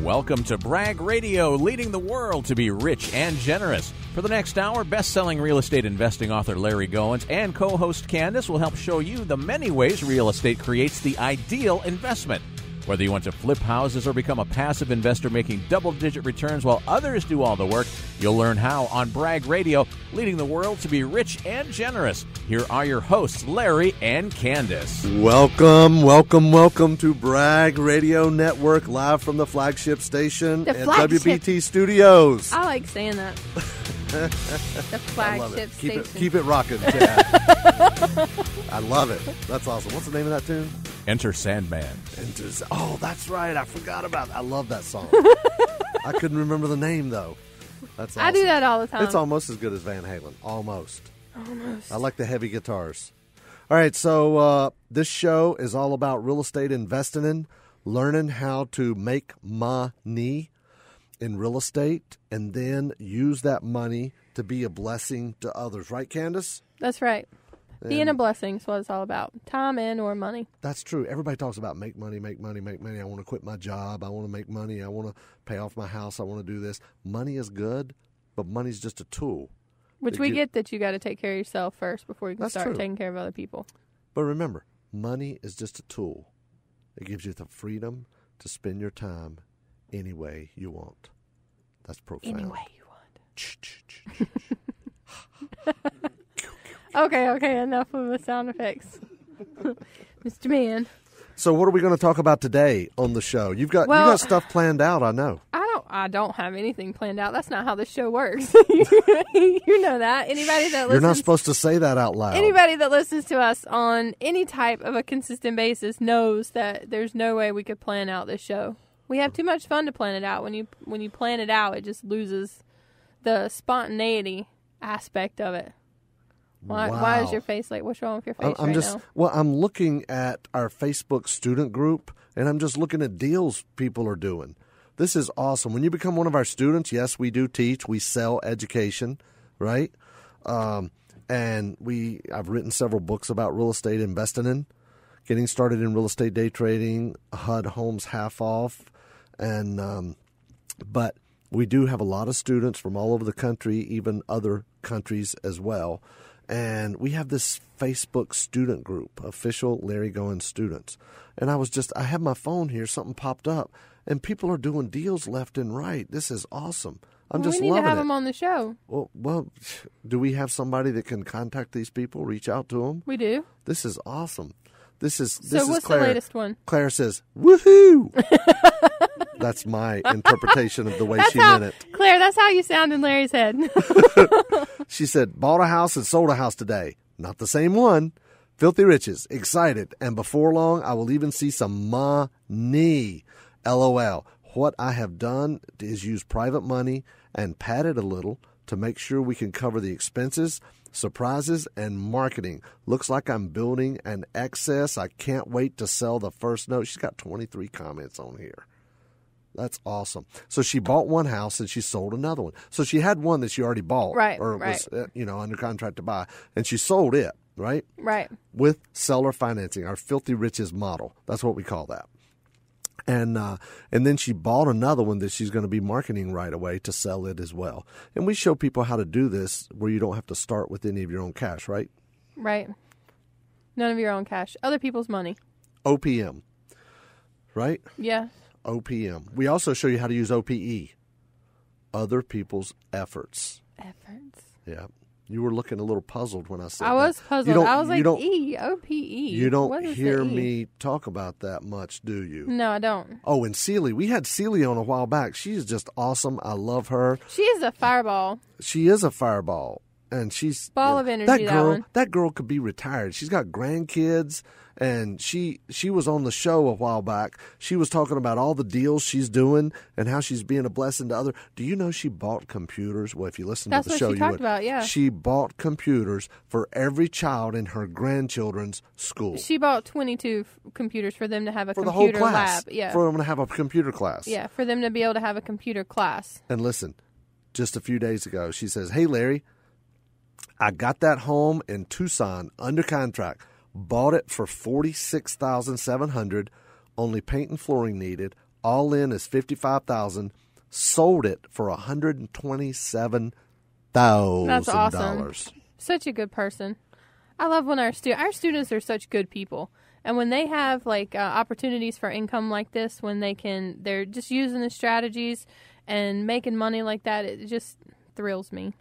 Welcome to Bragg Radio, leading the world to be rich and generous. For the next hour, best-selling real estate investing author Larry Goins and co-host Candace will help show you the many ways real estate creates the ideal investment. Whether you want to flip houses or become a passive investor making double-digit returns while others do all the work, you'll learn how on Bragg Radio, leading the world to be rich and generous. Here are your hosts, Larry and Candace. Welcome to Bragg Radio Network, live from the flagship station at WBT Studios. I like saying that. The flagship station. Keep it rocking, Chad. I love it. That's awesome. What's the name of that tune? Enter Sandman. Oh, that's right. I forgot about that. I love that song. I couldn't remember the name, though. That's awesome. I do that all the time. It's almost as good as Van Halen. Almost. I like the heavy guitars. All right, so this show is all about real estate investing in, learning how to make money in real estate, and then use that money to be a blessing to others. Right, Candace? That's right. Being a blessing is what it's all about. Time in or money. That's true. Everybody talks about make money. I want to quit my job. I want to make money. I want to pay off my house. I want to do this. Money is good, but money's just a tool. Which we get that you got to take care of yourself first before you can start taking care of other people. But remember, money is just a tool. It gives you the freedom to spend your time any way you want. That's profound. Any way you want. Okay, enough of the sound effects. Mr. Man. So what are we going to talk about today on the show? You got stuff planned out, I know. I don't have anything planned out. That's not how this show works. You know that. Anybody that listens, you're not supposed to say that out loud. Anybody that listens to us on any type of a consistent basis knows that there's no way we could plan out this show. We have too much fun to plan it out. When you plan it out, it just loses the spontaneity aspect of it. Why is your face like, what's wrong with your face now? Well, I'm looking at our Facebook student group, and I'm just looking at deals people are doing. This is awesome. When you become one of our students, yes, we do teach. We sell education, right? And I've written several books about real estate investing in, getting started in real estate day trading, HUD Homes half off, and but we do have a lot of students from all over the country, even other countries as well. And we have this Facebook student group, official Larry Goins students. And I have my phone here, something popped up, and people are doing deals left and right. This is awesome. I'm just loving it. We need to have them on the show. Well, do we have somebody that can contact these people, reach out to them? We do. This is awesome. This is what's Claire. The latest one? Claire says, woohoo! That's my interpretation of the way she meant it. Claire, that's how you sound in Larry's head. She said, bought a house and sold a house today. Not the same one. Filthy riches. Excited. And before long, I will even see some money. LOL. What I have done is use private money and pad it a little to make sure we can cover the expenses, surprises, and marketing. Looks like I'm building an excess. I can't wait to sell the first note. She's got 23 comments on here. That's awesome. So she bought one house and she sold another one. So she had one that she already bought, was under contract to buy, and she sold it, right? Right. With seller financing, our filthy riches model. That's what we call that. And then she bought another one that she's going to be marketing right away to sell it as well. And we show people how to do this where you don't have to start with any of your own cash, right? Right. None of your own cash. Other people's money. OPM, right? Yeah. OPM. We also show you how to use OPE, other people's efforts. Yeah. You were looking a little puzzled when I said that. I was puzzled. I was like, OPE. You don't hear me talk about that much, do you? No, I don't. Oh, and Celie. We had Celie on a while back. She is just awesome. I love her. She is a fireball. She is a fireball. And she's... Ball of energy, that girl could be retired. She's got grandkids, and she was on the show a while back. She was talking about all the deals she's doing and how she's being a blessing to others. Do you know she bought computers? Well, if you listen to the show, you would. That's what she talked about, yeah. She bought computers for every child in her grandchildren's school. She bought 22 computers for them to have a computer lab. For the whole class. Yeah. For them to have a computer class. Yeah, for them to be able to have a computer class. And listen, just a few days ago, she says, hey, Larry, I got that home in Tucson under contract, bought it for $46,700, only paint and flooring needed, All in is $55,000. Sold it for $127,000. That's awesome. Such a good person. I love when our students are such good people. And when they have like opportunities for income like this, when they're just using the strategies and making money like that, it just thrills me.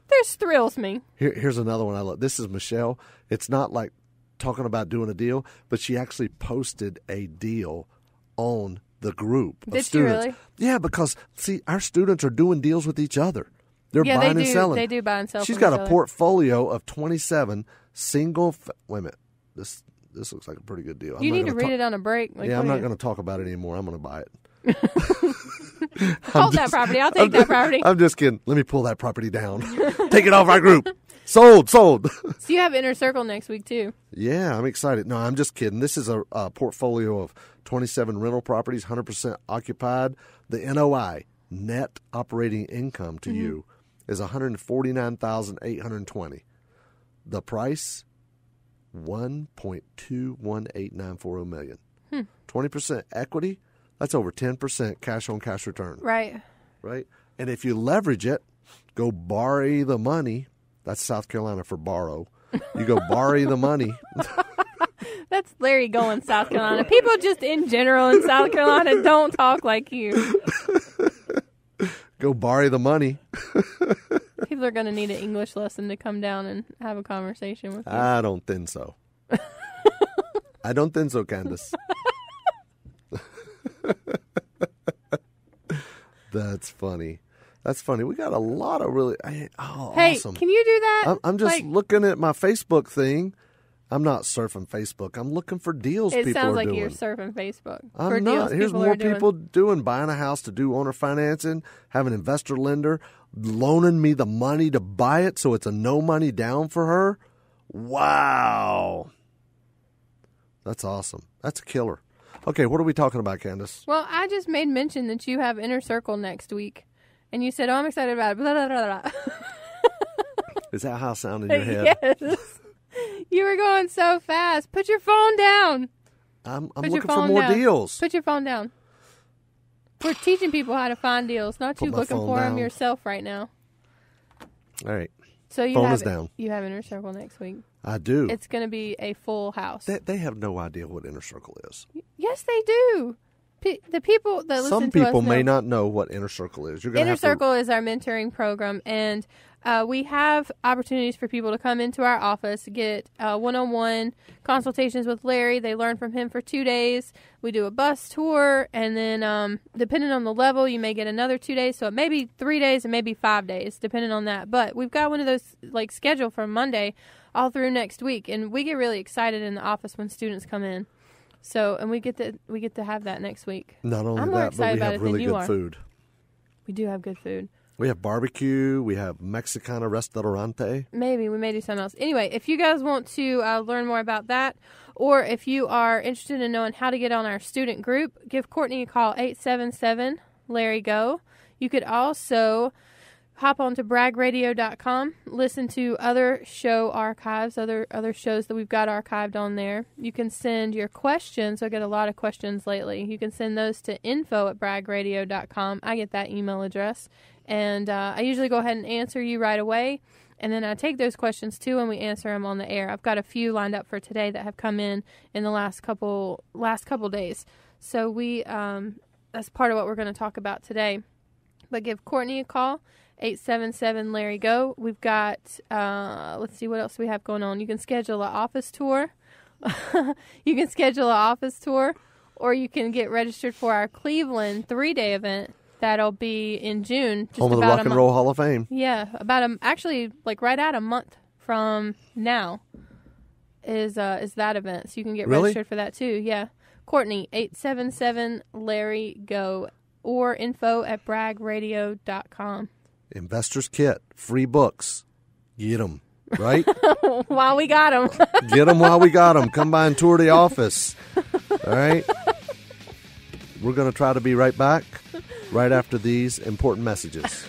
This thrills me. Here's another one I love. This is Michelle. It's not like talking about doing a deal, but she actually posted a deal on the group of Did students. she really? Yeah, because see, our students are doing deals with each other. They're Yeah, buying they and do. selling. They do buy and sell. She's from got each a other. portfolio of 27 single. Wait a minute. This looks like a pretty good deal. You need to read it on a break. Like, Yeah, I'm what not are going to talk about it anymore. I'm going to buy it. you- Hold that property. I'll take that property. I'm just kidding. Let me pull that property down. Take it off our group. Sold. So you have Inner Circle next week too. Yeah, I'm excited. No, I'm just kidding. This is a portfolio of 27 rental properties, 100% occupied. The NOI, net operating income to you, is $149,820. The price, $1.218940 million. 20% equity, that's over 10% cash on cash return. Right. Right? And if you leverage it, go borrow the money. That's South Carolina for borrow. You go borrow the money. That's Larry going South Carolina. People just in general in South Carolina don't talk like you. Go borrow the money. People are going to need an English lesson to come down and have a conversation with you. I don't think so. I don't think so, Candace. That's funny. That's funny. We got a lot of really. Hey, awesome. can you do that? I'm just looking at my Facebook thing. I'm not surfing Facebook. I'm looking for deals It people sounds are like doing. you're surfing Facebook. I'm for not. Deals Here's people more are doing. people doing buying a house to do owner financing, have an investor lender, loaning me the money to buy it, so it's a no money down for her. Wow. That's awesome. That's a killer. Okay, what are we talking about, Candace? Well, I just made mention that you have Inner Circle next week. And you said, "Oh, I'm excited about it." Blah, blah, blah, blah. Is that how it sounded in your head? Yes. You were going so fast. Put your phone down. I'm Put your looking for phone more down. deals. Put your phone down. We're teaching people how to find deals, not Put you my looking phone for them down. yourself right now. All right. So you Phone have is down. You have Inner Circle next week. I do. It's going to be a full house. They have no idea what Inner Circle is. Yes, they do. The people that listen Some to us people may know. not know what Inner Circle is. You're gonna Inner have Circle is our mentoring program, and we have opportunities for people to come into our office, get one-on-one consultations with Larry. They learn from him for 2 days. We do a bus tour, and then depending on the level, you may get another 2 days. So it may be 3 days and maybe 5 days, depending on that. But we've got one of those like scheduled from Monday all through next week, and we get really excited in the office when students come in. So, and we get to have that next week. Not only I'm more that, but excited we about have it than really you good are. food. We do have good food. We have barbecue. We have Mexicana restaurante. Maybe we may do something else. Anyway, if you guys want to learn more about that, or if you are interested in knowing how to get on our student group, give Courtney a call, 877-LARRY-GO. You could also hop on to bragradio.com, listen to other show archives, other shows that we've got archived on there. You can send your questions. I get a lot of questions lately. You can send those to info@bragradio.com. I get that email address. And I usually go ahead and answer you right away. And then I take those questions too, and we answer them on the air. I've got a few lined up for today that have come in the last couple days. So we that's part of what we're going to talk about today. But give Courtney a call, 877-LARRY-GO. We've got let's see what else we have going on. You can schedule an office tour. Or you can get registered for our Cleveland 3-day event. That'll be in June. Just Home of the about Rock and Roll Hall of Fame. Yeah, actually like right at a month from now is that event. So you can get Really? registered for that too. Yeah. Courtney, 877-LARRY-GO or info@bragradio.com. Investors Kit, free books. Get them, right? While we got them. Get them while we got them. Come by and tour the office. All right? We're going to try to be right back right after these important messages.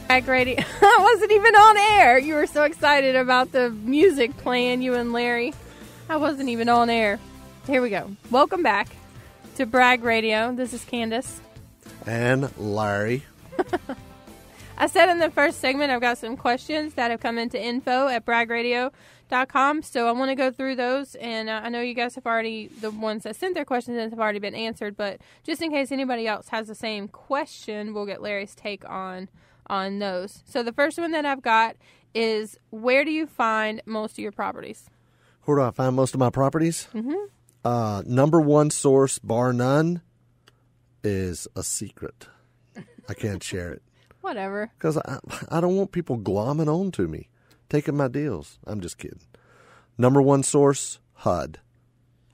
Brag Radio. I wasn't even on air. You were so excited about the music playing, you and Larry. I wasn't even on air. Here we go. Welcome back to Brag Radio. This is Candace. And Larry. I said in the first segment I've got some questions that have come into info@bragradio.com. So I want to go through those. And I know you guys have already, the ones that sent their questions in have already been answered. But just in case anybody else has the same question, we'll get Larry's take on those. So the first one that I've got is, where do you find most of your properties? Where do I find most of my properties? Number one source, bar none, is a secret. I can't share it. Whatever. Because I don't want people glomming on to me, taking my deals. I'm just kidding. Number one source, HUD.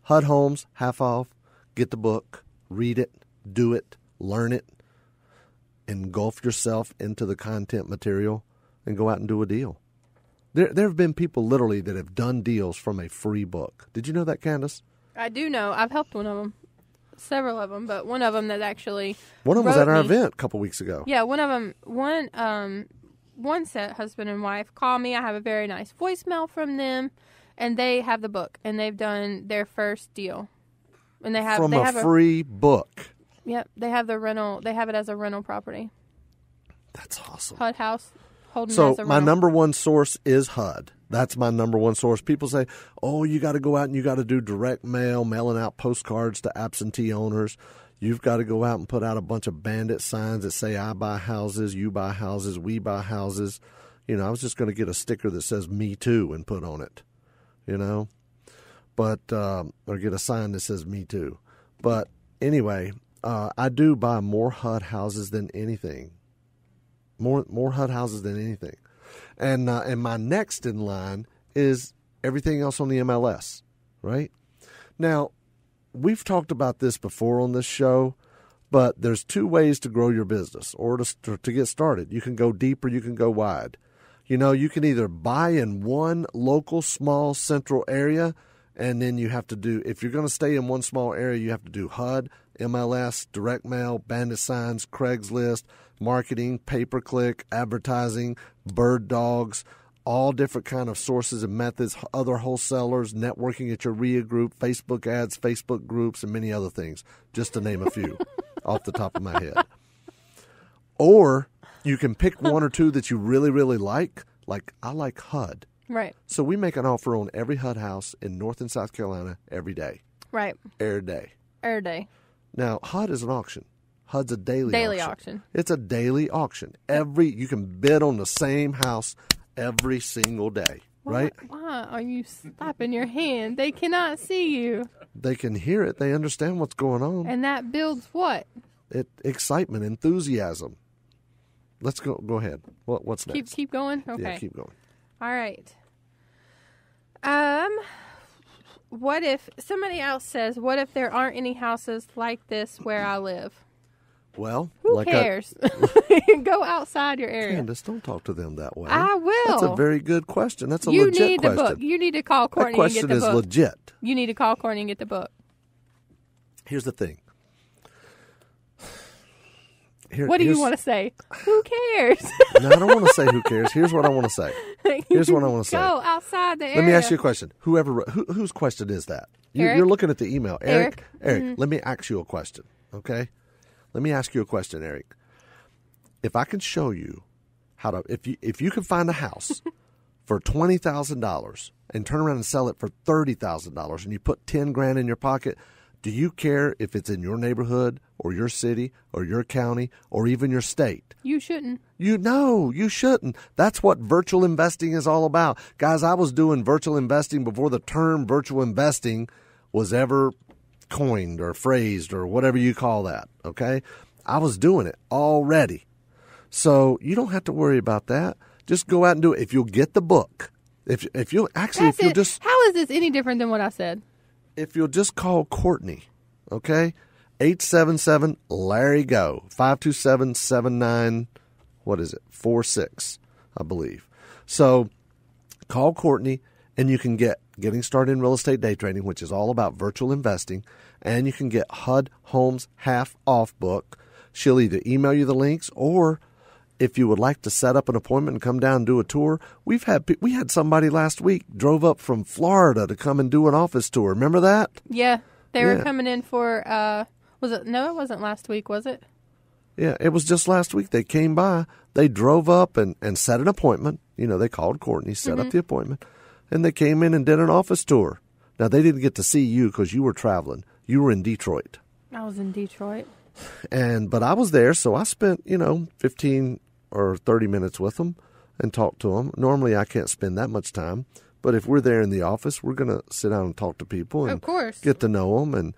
HUD Homes, half off. Get the book, read it, do it, learn it. Engulf yourself into the content material and go out and do a deal. There have been people literally that have done deals from a free book. Did you know that, Candace? I do know. I've helped one of them. Several of them, but one of them that actually One of them was at our event a couple weeks ago. Yeah, one of them, one set, husband and wife, called me. I have a very nice voicemail from them, and they have the book, and they've done their first deal. And they have a free book. Yep, they have the rental. They have it as a rental property. That's awesome. HUD House. Holding So as a my rental. number one source is HUD. That's my number one source. People say, oh, you got to go out and you got to do direct mail, mailing out postcards to absentee owners. You've got to go out and put out a bunch of bandit signs that say, I buy houses, you buy houses, we buy houses. You know, I was just going to get a sticker that says me too and put on it, you know, but, or get a sign that says me too. But anyway, I do buy more HUD houses than anything. More HUD houses than anything. And my next in line is everything else on the MLS, right? Now, we've talked about this before on this show, but there's two ways to grow your business or to get started. You can go deep or you can go wide. You know, you can either buy in one local, small, central area, and then you have to do, if you're going to stay in one small area, you have to do HUD, MLS, direct mail, bandit signs, Craigslist, marketing, pay-per-click, advertising, bird dogs, all different kind of sources and methods, other wholesalers, networking at your RIA group, Facebook ads, Facebook groups, and many other things, just to name a few off the top of my head. Or you can pick one or two that you really, really like I like HUD. Right. So we make an offer on every HUD house in North and South Carolina every day. Right. Every day. Every day. Now, HUD is an auction. HUD's a daily auction. It's a daily auction. You can bid on the same house every single day, right? Why are you slapping your hand? They cannot see you. They can hear it. They understand what's going on. And that builds what? Excitement, enthusiasm. Let's go ahead. What's next? Keep going? Okay. Yeah, keep going. All right. What if somebody else says, what if there aren't any houses like this where I live? Well, who cares? Go outside your area. Candace, don't talk to them that way. I will. That's a very good question. That's a you legit need question. The book. You need to call Courtney and get the book. That question is legit. You need to call Courtney and get the book. Here's the thing. What do you want to say? Who cares? No, I don't want to say who cares. Here's what I want to say. Go outside the area. Let me ask you a question. Whose question is that? You're looking at the email. Eric, mm-hmm. Let me ask you a question, okay? Let me ask you a question, Eric. If I can show you how to, if you can find a house for $20,000 and turn around and sell it for $30,000 and you put $10,000 in your pocket, do you care if it's in your neighborhood or your city or your county or even your state? You shouldn't. You shouldn't. That's what virtual investing is all about. Guys, I was doing virtual investing before the term virtual investing was ever coined or phrased or whatever you call that, okay? I was doing it already. So you don't have to worry about that. Just go out and do it. If you'll get the book, how is this any different than what I said? If you'll just call Courtney, okay? 877-LARRY-GO, 527-7946, I believe. So call Courtney, and you can get Getting Started in Real Estate Day Trading, which is all about virtual investing, and you can get HUD Homes Half Off book. She'll either email you the links, or if you would like to set up an appointment and come down and do a tour, we had somebody last week drove up from Florida to come and do an office tour. Remember that? Yeah, they were coming in for. Was it? No, it wasn't last week, was it? Yeah, it was just last week. They came by. They drove up and set an appointment. You know, they called Courtney, set up the appointment, and they came in and did an office tour. Now, they didn't get to see you because you were traveling. You were in Detroit. I was in Detroit. But I was there, so I spent, 15 or 30 minutes with them and talked to them. Normally, I can't spend that much time. But if we're there in the office, we're going to sit down and talk to people and of course. Get to know them. And,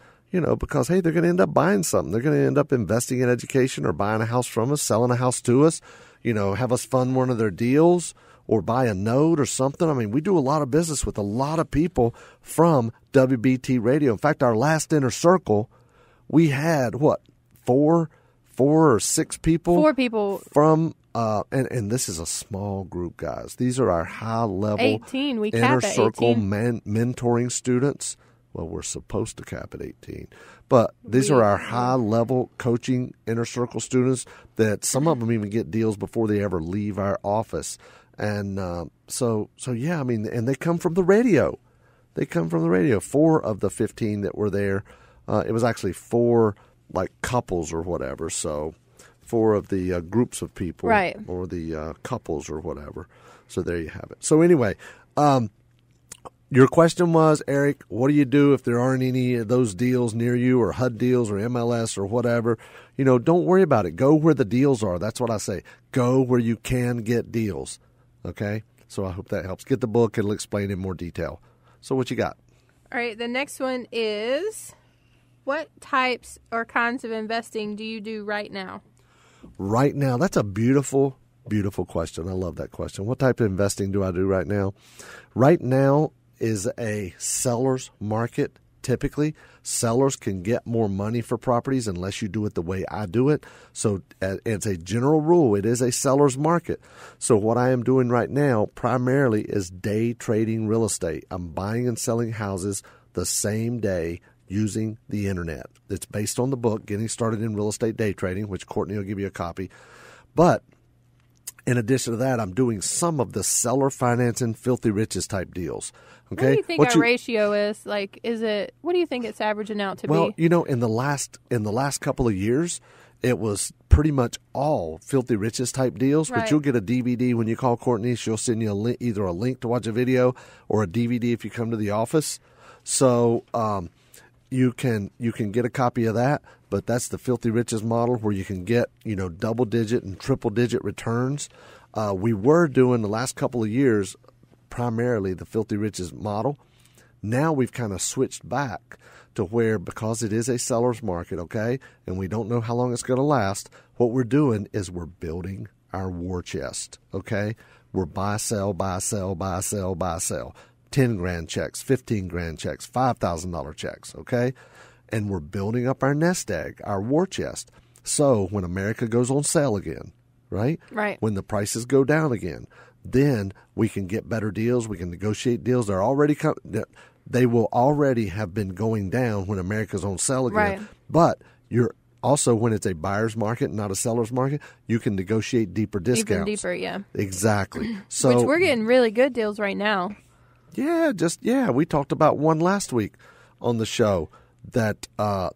because, hey, they're going to end up buying something. They're going to end up investing in education or buying a house from us, selling a house to us, have us fund one of their deals or buy a note or something. I mean, we do a lot of business with a lot of people from WBT Radio. In fact, our last inner circle, we had, four or six people? 4 people. From, and this is a small group, guys. These are our high-level 18. We inner cap at circle 18. mentoring students. Well, we're supposed to cap at 18. But these are our high-level coaching inner circle students that some of them even get deals before they ever leave our office. And so yeah, I mean, and they come from the radio. They come from the radio. 4 of the 15 that were there, it was actually 4 like couples or whatever. So 4 of the groups of people, right, or the couples or whatever. So there you have it. So anyway, your question was, Eric, what do you do if there aren't any of those deals near you, or HUD deals or MLS or whatever? Don't worry about it. Go where the deals are. That's what I say. Go where you can get deals. Okay? So I hope that helps. Get the book. It'll explain in more detail. So what you got? All right. The next one is, what types or kinds of investing do you do right now? Right now, that's a beautiful, beautiful question. I love that question. What type of investing do I do right now? Right now is a seller's market. Typically, sellers can get more money for properties unless you do it the way I do it. So it's a general rule. It is a seller's market. So what I am doing right now primarily is day trading real estate. I'm buying and selling houses the same day using the internet. It's based on the book, Getting Started in Real Estate Day Trading, which Courtney will give you a copy. But in addition to that, I'm doing some of the seller financing, filthy riches type deals. Okay. What do you think our ratio is? Like, what do you think it's averaging out to be? Well, in the last couple of years, it was pretty much all filthy riches type deals. Right. But you'll get a DVD when you call Courtney. She'll send you either a link to watch a video or a DVD if you come to the office. So you can get a copy of that. But that's the filthy riches model where you can get double digit and triple digit returns. We were doing the last couple of years primarily the filthy riches model. Now we've kind of switched back to where, because it is a seller's market, okay, and we don't know how long it's going to last, what we're doing is we're building our war chest, okay? We're buy, sell, buy, sell, buy, sell, buy, sell. 10 grand checks, 15 grand checks, $5,000 checks, okay? And we're building up our nest egg, our war chest. So when America goes on sale again, right? Right. When the prices go down again, then we can get better deals. We can negotiate deals. They will already have been going down when America's on sale again. Right. But you're also, when it's a buyer's market, not a seller's market, you can negotiate deeper discounts. Even deeper, yeah. Exactly. So, which we're getting really good deals right now. Yeah, we talked about one last week on the show that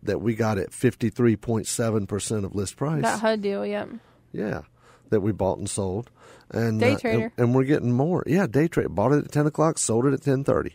we got at 53.7% of list price. That HUD deal, yeah. Yeah, that we bought and sold. And day trader. And we're getting more. Yeah, day trade. Bought it at 10 o'clock, sold it at 10:30.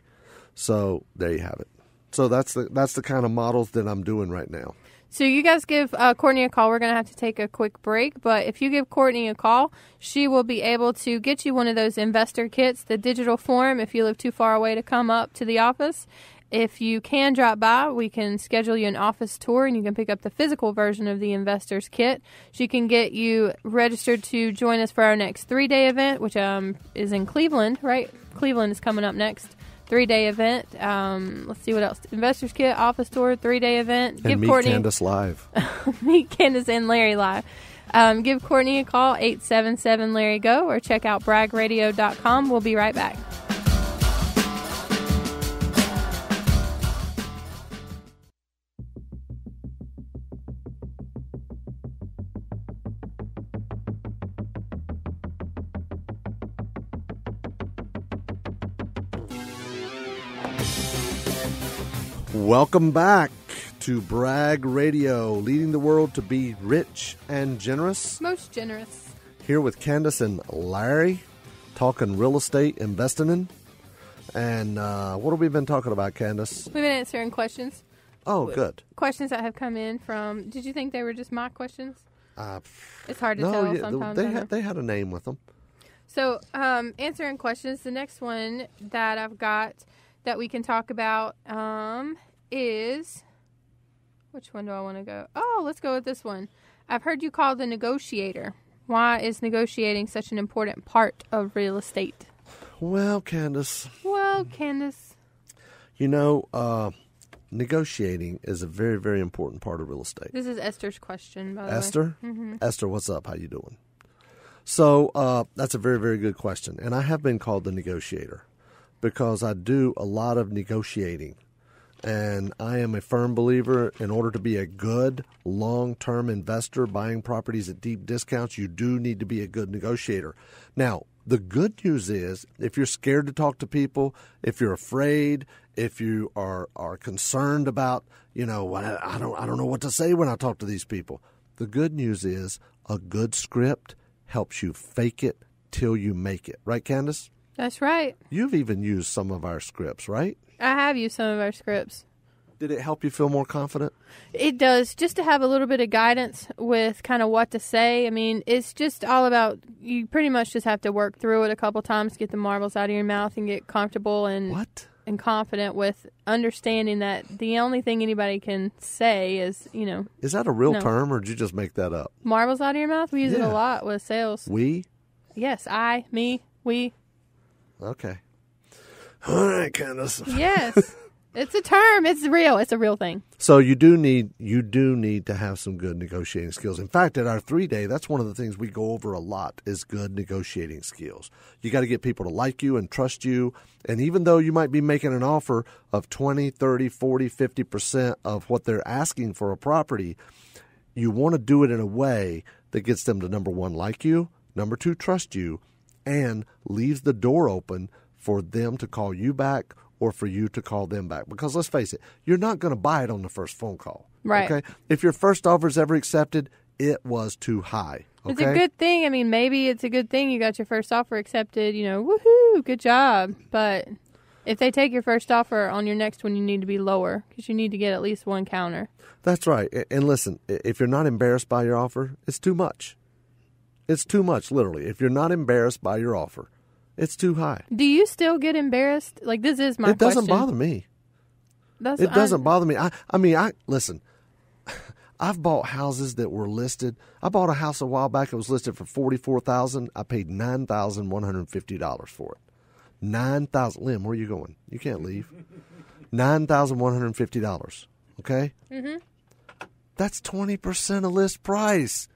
So there you have it. So that's the kind of models that I'm doing right now. So you guys give Courtney a call. We're going to have to take a quick break. But if you give Courtney a call, she will be able to get you one of those investor kits, the digital form, if you live too far away to come up to the office. If you can drop by, we can schedule you an office tour, and you can pick up the physical version of the investor's kit. She can get you registered to join us for our next 3-day event, which is in Cleveland, right? Cleveland is coming up next. 3-day event. Let's see what else. Investor's kit, office tour, 3-day event. And meet Courtney, Candace live. meet Candace and Larry live. Give Courtney a call, 877-LARRY-GO, or check out bragradio.com. We'll be right back. Welcome back to Brag Radio, leading the world to be rich and generous. Most generous. Here with Candace and Larry, talking real estate investing. And what have we been talking about, Candace? We've been answering questions. Oh, good. Questions that have come in from. Did you think they were just mock questions? It's hard to tell sometimes. They had a name with them. So, answering questions. The next one that I've got that we can talk about is, which one do I want to go? Oh, let's go with this one. I've heard you call the negotiator. Why is negotiating such an important part of real estate? Well, Candace. You know, negotiating is a very, very important part of real estate. This is Esther's question, by the way. Esther? Mm-hmm. Esther, what's up? How you doing? So that's a very, very good question. And I have been called the negotiator because I do a lot of negotiating. And I am a firm believer, in order to be a good long-term investor buying properties at deep discounts, you do need to be a good negotiator. Now, the good news is, if you're scared to talk to people, if you're afraid, if you are concerned about, I don't know what to say when I talk to these people. The good news is a good script helps you fake it till you make it. Right, Candace? That's right. You've even used some of our scripts, right? I have used some of our scripts. Did it help you feel more confident? It does, just to have a little bit of guidance with kind of what to say. I mean, it's just all about, you pretty much just have to work through it a couple times, get the marbles out of your mouth and get comfortable and confident with understanding that the only thing anybody can say is, Is that a real term, or did you just make that up? Marbles out of your mouth? We use it a lot with sales. We? Yes, I, me, we. Okay. All right, Candace. Yes. It's a term. It's real. It's a real thing. So you do need to have some good negotiating skills. In fact, at our 3-day, that's one of the things we go over a lot is good negotiating skills. You got to get people to like you and trust you. And even though you might be making an offer of 20, 30, 40, 50% of what they're asking for a property, you want to do it in a way that gets them to, number one, like you, number two, trust you, and leaves the door open for them to call you back or for you to call them back. Because let's face it, you're not going to buy it on the first phone call. Right. Okay. If your first offer is ever accepted, it was too high. Okay? It's a good thing. I mean, maybe it's a good thing you got your first offer accepted, woohoo, good job. But if they take your first offer on your next one, you need to be lower because you need to get at least one counter. That's right. And listen, if you're not embarrassed by your offer, it's too much. It's too much, literally. If you're not embarrassed by your offer, it's too high. Do you still get embarrassed? Like, this is my question. It doesn't bother me. It doesn't bother me. I mean, listen, I've bought houses that were listed. I bought a house a while back. It was listed for $44,000. I paid $9,150 for it. $9,000. Lynn, where are you going? You can't leave. $9,150. Okay? Mm-hmm. That's 20% of list price.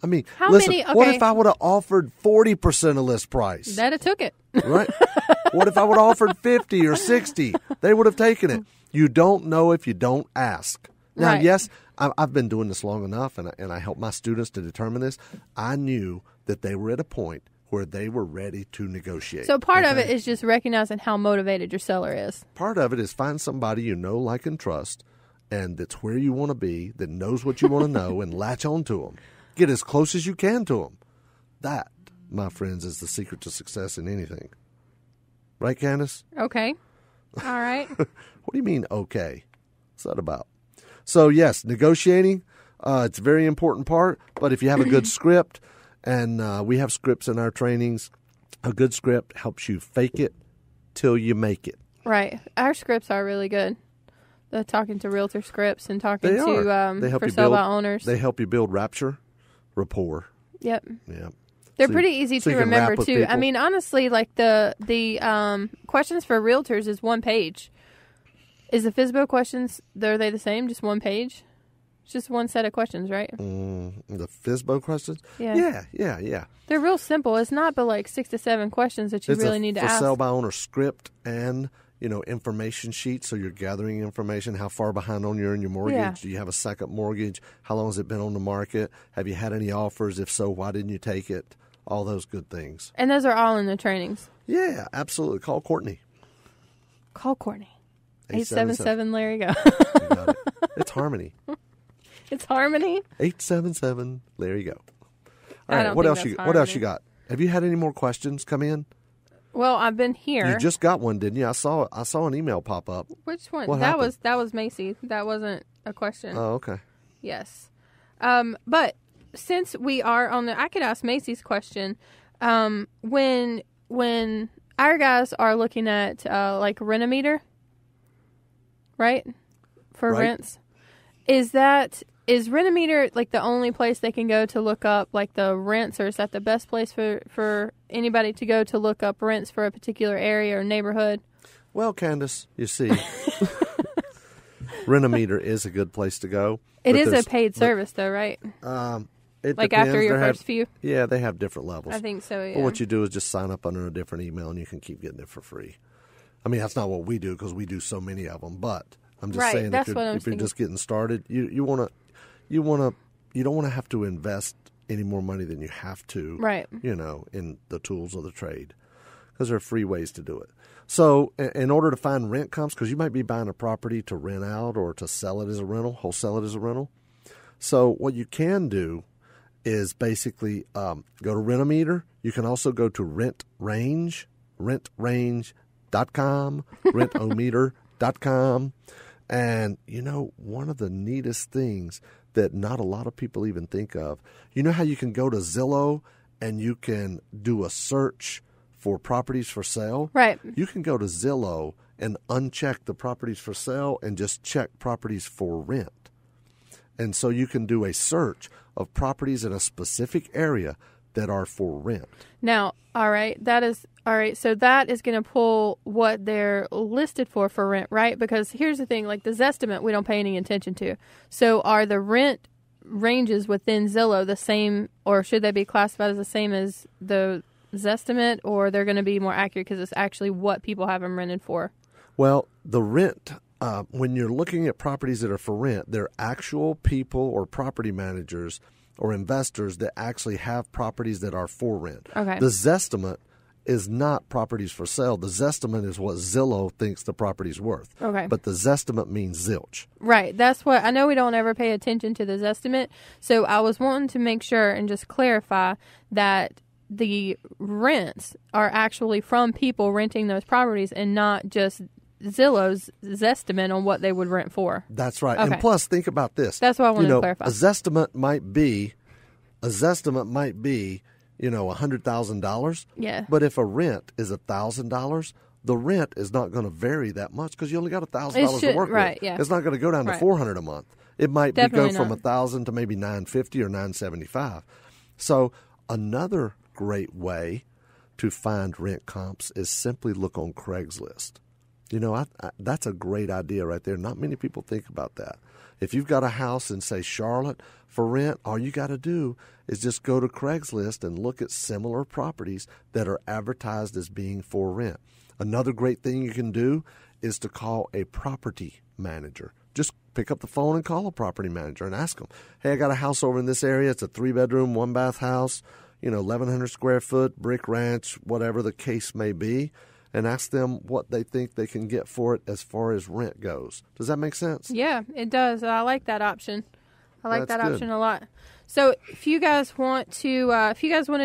I mean, what if I would have offered 40% of list price? That'd have took it. Right? What if I would have offered 50 or 60? They would have taken it. You don't know if you don't ask. Now, yes, I've been doing this long enough, and I help my students to determine this. I knew that they were at a point where they were ready to negotiate. So part of it is just recognizing how motivated your seller is. Part of it is find somebody you know, like, and trust, and that's where you want to be, that knows what you want to know, and latch on to them. Get as close as you can to them. That, my friends, is the secret to success in anything. Right, Candace? Okay. All right. What do you mean, okay? What's that about? So, yes, negotiating, it's a very important part. But if you have a good script, and we have scripts in our trainings, a good script helps you fake it till you make it. Right. Our scripts are really good. The talking to realtor scripts and talking to for sale by owners. They help you build rapport. Yep. Yeah. They're pretty easy to remember too. People. I mean, honestly, like the questions for realtors is one page. Is the FSBO questions, are they the same? Just one page? It's just one set of questions, right? The FSBO questions? Yeah. Yeah. They're real simple. It's not but like 6 to 7 questions that you really need to ask. It's a for sale by owner script and information sheet, so you're gathering information. How far behind on your mortgage? Yeah. Do you have a second mortgage? How long has it been on the market? Have you had any offers? If so, why didn't you take it? All those good things. And those are all in the trainings. Yeah, absolutely. Call Courtney. Call Courtney. 877 Larry Go. You got it. It's Harmony. It's Harmony. 877 Larry Go. All I right. don't What think else that's you? What else Harmony. you got? Have you had any more questions come in? Well, I've been here. You just got one, didn't you? I saw an email pop up. Which one? What that happened? was Macy. That wasn't a question. Oh, okay. Yes. But since we are on I could ask Macy's question. When our guys are looking at like Rent-A-Meter, right? For Right. rents, is Rent-A-Meter like the only place they can go to look up like the rents, or is that the best place for anybody to go to look up rents for a particular area or neighborhood? Well, Candace, you see, Rent-A-Meter is a good place to go. It but is a there's- paid service, though, right? It Like depends. after your They first few? Yeah, they have different levels. I think so, yeah. But what you do is just sign up under a different email, and you can keep getting it for free. I mean, that's not what we do because we do so many of them. But I'm just Right, saying, that's if what I you're, was if you're thinking. just getting started, you don't want to have to invest any more money than you have to. Right. In the tools of the trade, because there are free ways to do it. So, in order to find rent comps, because you might be buying a property to rent out or to sell it as a rental, wholesale it as a rental. So, what you can do is basically go to Rent-A-Meter. You can also go to rentrange.com, rentometer.com. And, one of the neatest things that not a lot of people even think of, you know how you can go to Zillow and you can do a search for properties for sale? Right. You can go to Zillow and uncheck the properties for sale and just check properties for rent. And so you can do a search of properties in a specific area that are for rent. Now, all right. So that is going to pull what they're listed for rent, right? Because here's the thing, like the Zestimate, we don't pay any attention to. So are the rent ranges within Zillow the same, or should they be classified as the same as the Zestimate, or they're going to be more accurate because it's actually what people have them rented for? Well, the rent, when you're looking at properties that are for rent, they're actual people or property managers or investors that actually have properties that are for rent. Okay. The Zestimate is not properties for sale. The Zestimate is what Zillow thinks the property's worth. Okay. But the Zestimate means zilch. Right. That's what I know. We don't ever pay attention to the Zestimate. So I was wanting to make sure and just clarify that the rents are actually from people renting those properties and not just Zillow's Zestimate on what they would rent for. That's right. Okay. And plus, think about this. That's what I wanted to clarify. A Zestimate might be, $100,000. Yeah. But if a rent is $1,000, the rent is not going to vary that much because you only got $1,000 It to should- work right, with. yeah. It's not going to go down to Right. $400 a month. It might Definitely go from not. $1,000 to maybe $950 or $975. So another great way to find rent comps is simply look on Craigslist. That's a great idea right there. Not many people think about that. If you've got a house in, say, Charlotte for rent, all you got to do is just go to Craigslist and look at similar properties that are advertised as being for rent. Another great thing you can do is to call a property manager. Just pick up the phone and call a property manager and ask them, hey, I got a house over in this area. It's a 3-bedroom, 1-bath house, 1,100 square foot, brick ranch, whatever the case may be, and ask them what they think they can get for it as far as rent goes. Does that make sense? Yeah, it does. I like that option. I like That's that good. option a lot. So if you guys want to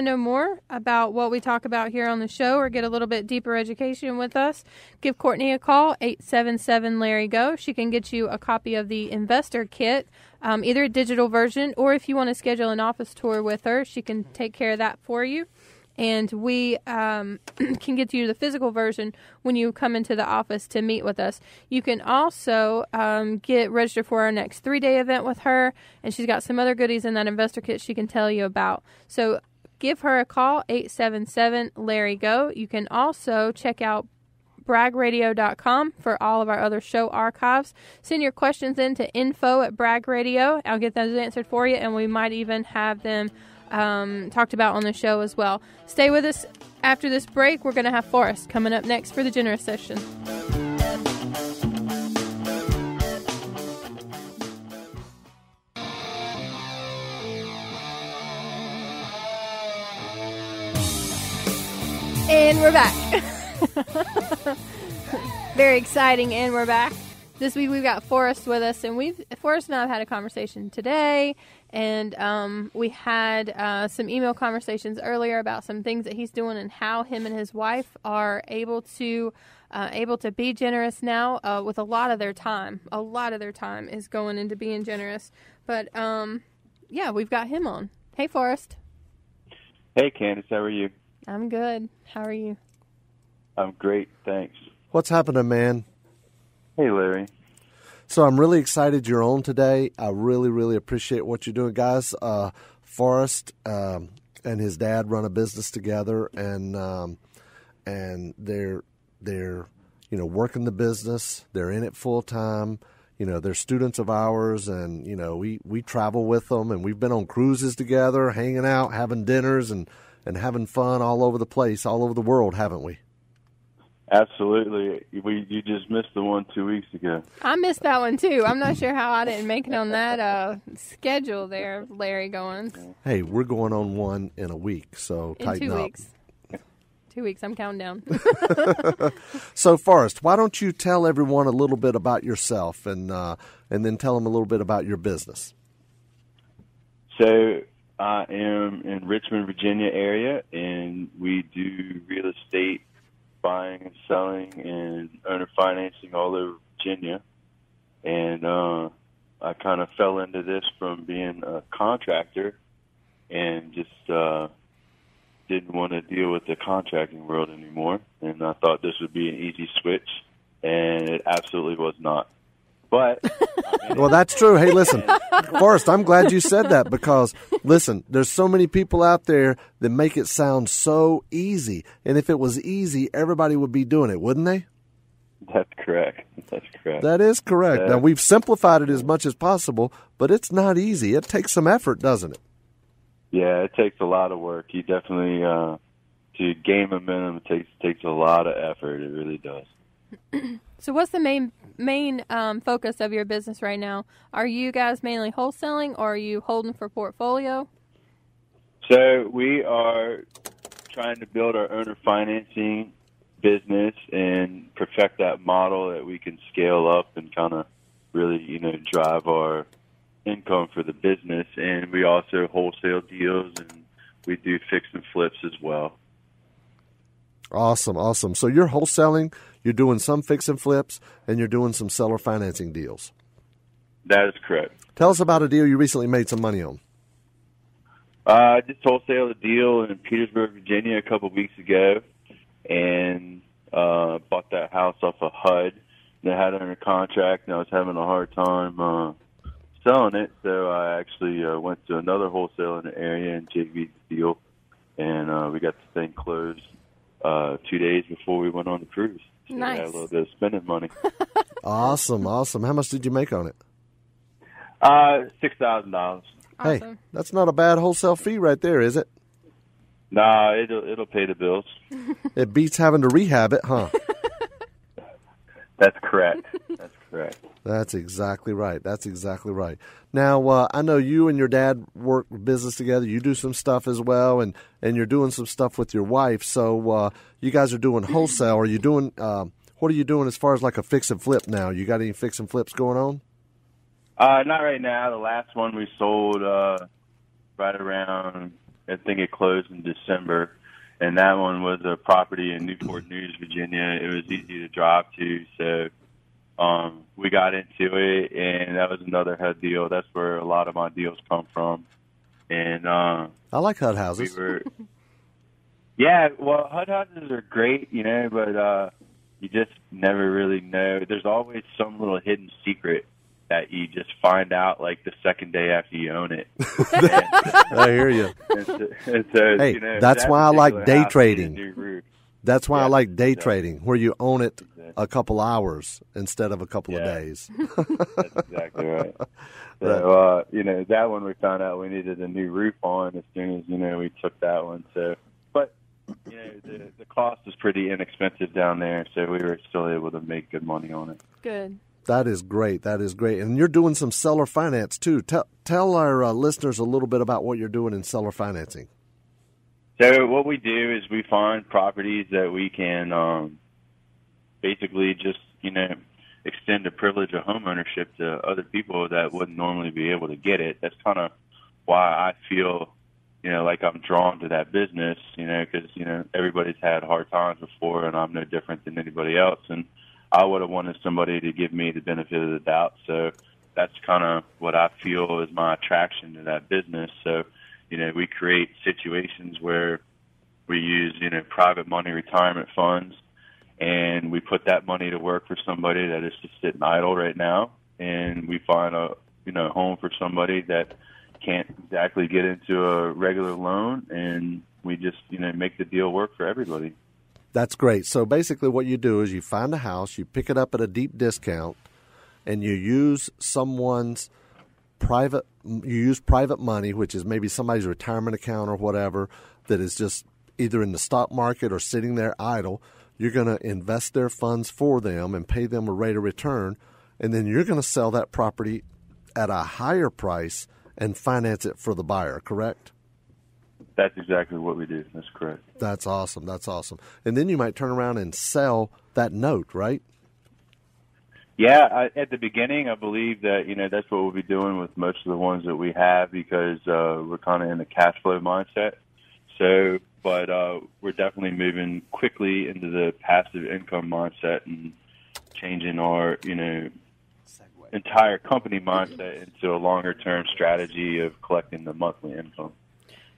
know more about what we talk about here on the show or get a little bit deeper education with us, give Courtney a call, 877-LARRY-GO. She can get you a copy of the investor kit, either a digital version, or if you want to schedule an office tour with her, she can take care of that for you. And we can get you the physical version when you come into the office to meet with us. You can also get registered for our next 3-day event with her, and she's got some other goodies in that investor kit she can tell you about. So give her a call, 877-LARRY-GO. You can also check out bragradio.com for all of our other show archives. Send your questions in to info@bragradio. I'll get those answered for you, and we might even have them talked about on the show as well. Stay with us after this break. We're going to have Forrest coming up next for the generous session. And we're back. Very exciting, and we're back. This week we've got Forrest with us, and Forrest and I have had a conversation today, and we had some email conversations earlier about some things that he's doing and how him and his wife are able to be generous now with a lot of their time. A lot of their time is going into being generous. But, yeah, we've got him on. Hey, Forrest. Hey, Candace, how are you? I'm good. How are you? I'm great, thanks. What's happening, man? Hey, Larry. So I'm really excited you're on today. I really, really appreciate what you're doing, guys. Forrest and his dad run a business together, and they're working the business. They're in it full time. They're students of ours, and we travel with them, and we've been on cruises together, hanging out, having dinners, and having fun all over the place, all over the world, haven't we? Absolutely. You just missed the one 2 weeks ago. I missed that one, too. I'm not sure how I didn't make it on that schedule there, Larry Goins. Hey, we're going on one in a week, so in tighten 2 up. weeks. 2 weeks, I'm counting down. So, Forrest, why don't you tell everyone a little bit about yourself and then tell them a little bit about your business? So I am in Richmond, Virginia area, and we do real estate buying and selling and owner financing all over Virginia. And I kind of fell into this from being a contractor and just didn't want to deal with the contracting world anymore. And I thought this would be an easy switch, and it absolutely was not. But well, that's true. Hey, listen, Forrest, I'm glad you said that because, listen, there's so many people out there that make it sound so easy. And if it was easy, everybody would be doing it, wouldn't they? That's correct. That's correct. That is correct. Now, we've simplified it as much as possible, but it's not easy. It takes some effort, doesn't it? Yeah, it takes a lot of work. You definitely, to gain momentum, it takes a lot of effort. It really does. So what's the main focus of your business right now? Are you guys mainly wholesaling, or are you holding for portfolio? So we are trying to build our owner financing business and perfect that model that we can scale up and kind of really, drive our income for the business. And we also wholesale deals, and we do fix and flips as well. Awesome, awesome. So you're wholesaling, you're doing some fix and flips, and you're doing some seller financing deals. That is correct. Tell us about a deal you recently made some money on. I just wholesaled a deal in Petersburg, Virginia a couple of weeks ago, and bought that house off of HUD. They had it under contract, and I was having a hard time selling it, so I actually went to another wholesaler in the area and JV'd the deal, and we got the thing closed 2 days before we went on the cruise. So nice. We had a little bit of spending money. Awesome, awesome. How much did you make on it? $6,000. Awesome. Hey, that's not a bad wholesale fee right there, is it? Nah, it'll pay the bills. It beats having to rehab it, huh? That's correct. That's correct. That's exactly right. That's exactly right. Now, I know you and your dad work business together. You do some stuff as well, and you're doing some stuff with your wife. So you guys are doing wholesale. Are you doing? What are you doing as far as like a fix and flip now? You got any fix and flips going on? Not right now. The last one we sold right around, I think it closed in December, and that one was a property in Newport News, Virginia. It was easy to drive to, so we got into it, and that was another HUD deal. That's where a lot of my deals come from. And I like HUD houses. Yeah, well, HUD houses are great, but you just never really know. There's always some little hidden secret that you just find out like the second day after you own it. I hear you. And so, hey, that's why I like day trading. That's why I like day trading, where you own it a couple hours instead of a couple of days. That's exactly right. So, that one we found out we needed a new roof on as soon as, we took that one. So, but, the cost was pretty inexpensive down there, so we were still able to make good money on it. Good. That is great. That is great. And you're doing some seller finance, too. Tell our listeners a little bit about what you're doing in seller financing. So what we do is we find properties that we can basically just, extend the privilege of home ownership to other people that wouldn't normally be able to get it. That's kind of why I feel, like I'm drawn to that business, because, everybody's had hard times before, and I'm no different than anybody else. And I would have wanted somebody to give me the benefit of the doubt. So that's kind of what I feel is my attraction to that business. So, we create situations where we use, private money retirement funds, and we put that money to work for somebody that is just sitting idle right now. And we find a, home for somebody that can't exactly get into a regular loan, and we just, make the deal work for everybody. That's great. So basically what you do is you find a house, you pick it up at a deep discount, and you use private money, which is maybe somebody's retirement account or whatever, that is just either in the stock market or sitting there idle. You're going to invest their funds for them and pay them a rate of return, and then you're going to sell that property at a higher price and finance it for the buyer, correct? That's exactly what we do. That's correct. That's awesome. That's awesome. And then you might turn around and sell that note, right? Yeah, at the beginning, I believe that, that's what we'll be doing with most of the ones that we have, because we're kind of in the cash flow mindset. So, but we're definitely moving quickly into the passive income mindset and changing our, entire company mindset into a longer-term strategy of collecting the monthly income.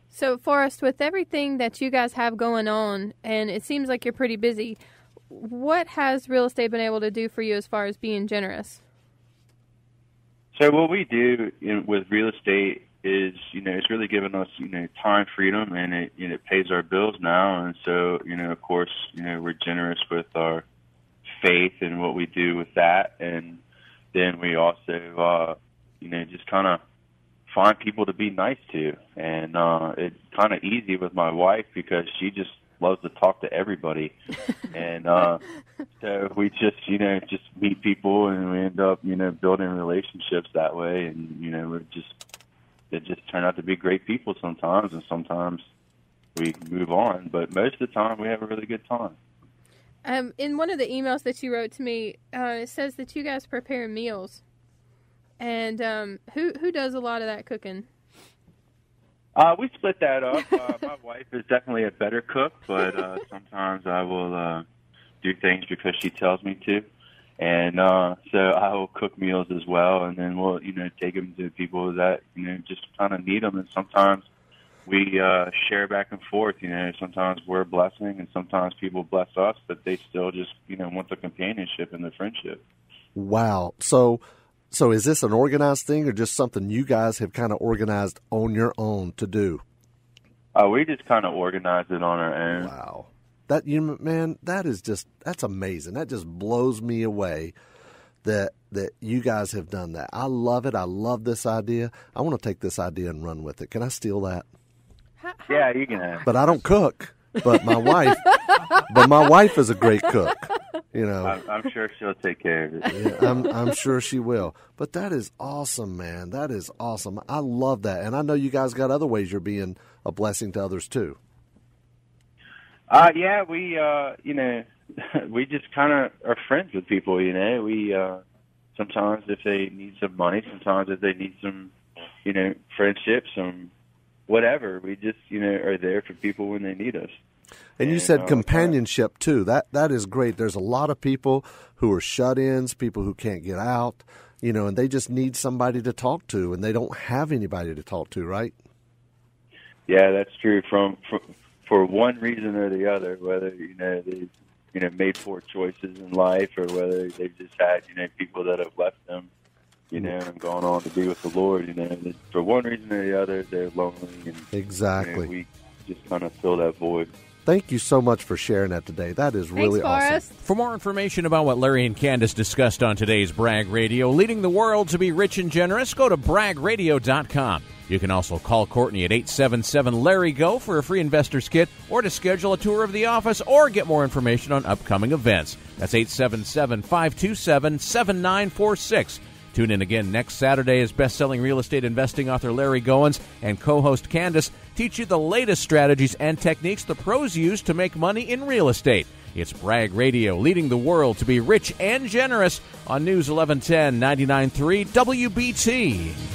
So, Forrest, with everything that you guys have going on, and it seems like you're pretty busy, what has real estate been able to do for you as far as being generous? So what we do with real estate is, it's really given us, time freedom, and it pays our bills now. And so, of course, we're generous with our faith and what we do with that. And then we also, just kind of find people to be nice to. And it's kind of easy with my wife because she just loves to talk to everybody. And so we just, just meet people, and we end up, building relationships that way. And, it just turn out to be great people sometimes, and sometimes we move on. But most of the time, we have a really good time. In one of the emails that you wrote to me, it says that you guys prepare meals. And who does a lot of that cooking? We split that up. My wife is definitely a better cook, but sometimes I will do things because she tells me to. And so I will cook meals as well, and then we'll, take them to people that, just kind of need them. And sometimes we share back and forth. Sometimes we're a blessing, and sometimes people bless us, but they still just, want the companionship and the friendship. Wow. So is this an organized thing, or just something you guys have kind of organized on your own to do? We just kind of organized it on our own. Wow. That's amazing. That just blows me away that you guys have done that. I love it. I love this idea. I want to take this idea and run with it. Can I steal that? Yeah, you can have it. But I don't cook. But my wife is a great cook. I'm sure she'll take care of it. Yeah, I'm sure she will. But that is awesome, man. That is awesome. I love that. And I know you guys got other ways you're being a blessing to others too. Yeah, we we just kind of are friends with people. We sometimes if they need some money, sometimes if they need some, friendship, some whatever. We just are there for people when they need us. And you said companionship too. That is great. There's a lot of people who are shut-ins, people who can't get out, and they just need somebody to talk to, and they don't have anybody to talk to, right? Yeah, that's true. For one reason or the other, whether they made poor choices in life, or whether they've just had people that have left them, and gone on to be with the Lord. For one reason or the other, they're lonely. And, exactly. We just kind of fill that void. Thank you so much for sharing that today. That is really awesome. For more information about what Larry and Candace discussed on today's Bragg Radio, leading the world to be rich and generous, go to braggradio.com. You can also call Courtney at 877-LARRY-GO for a free investor's kit, or to schedule a tour of the office, or get more information on upcoming events. That's 877-527-7946. Tune in again next Saturday as best-selling real estate investing author Larry Goins and co-host Candace teach you the latest strategies and techniques the pros use to make money in real estate. It's Bragg Radio, leading the world to be rich and generous on News 1110 99.3 WBT.